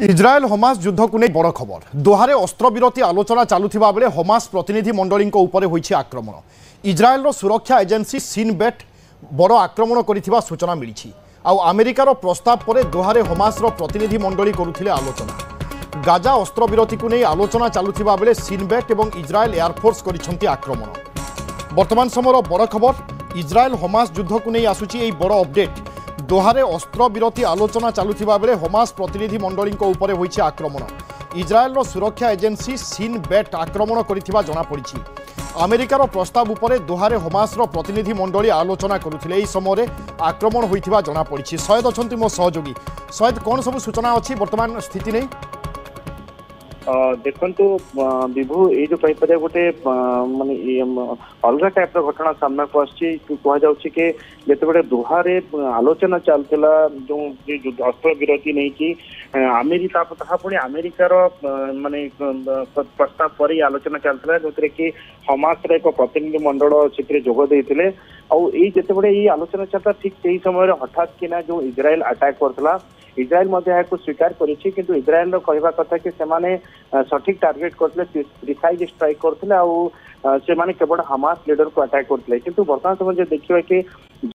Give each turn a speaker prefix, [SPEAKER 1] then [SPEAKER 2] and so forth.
[SPEAKER 1] Israel Hamas युद्ध को नहीं बड़ खबर दोहारे अस्त्रविरति आलोचना चलुवा बेले हमास प्रतिनिधि मंडली होइछि आक्रमण। इज्राएल सुरक्षा एजेंसी सिनबेट बड़ आक्रमण कर सूचना मिली। आमेरिकार प्रस्ताव पर दोहारे हमास प्रतिनिधि मंडली करुथिले आलोचना। गाजा अस्त्रविरति को नहीं आलोचना चलुवा बेले सिनबेट और इज्राएल एयरफोर्स करिसेंति आक्रमण। वर्तमान समय बड़ खबर इज्राएल हमास युद्ध को नहीं आसुची बड़ अपडेट। दोहारे अस्त्रविरति आलोचना चलुवा बेले हमास प्रतिनिधि मंडली होइछि आक्रमण। इज्राएल सुरक्षा एजेंसी सिनबेट आक्रमण करिथिबा जणा पड़िछि। अमेरिकार प्रस्ताव उपरे दोहारे हमास प्रतिनिधि मंडली आलोचना करुथिले। एही समय आक्रमण होइथिबा जणा पड़िछि। सयद अछंती मो सहयोगी सयद कोन सब सूचना अछि वर्तमान स्थिति नै?
[SPEAKER 2] देखु विभु ये जो कहीपर गोटे माने अलग टाइप घटना सामना को आसि कि जिते दोहारे आलोचना चलता जो अस्त्र विरति नहीं कि अमेरिका पुणी अमेरिकार माने प्रस्ताव पर आलोचना चलता जो कि हमास एक प्रतिनिधि मंडल से जोग देते जिते आलोचना चलता ठीक से समय हठात किना जो इज्राएल अटैक करता इज्राएल स्वीकार करिछि किंतु इज्राएल कहवा कथा कि सेमाने सठिक टार्गेट करते प्रिसाइज स्ट्राइक करते से केवल हमास लीडर को अटैक करते किंतु वर्तमान समय देखिए कि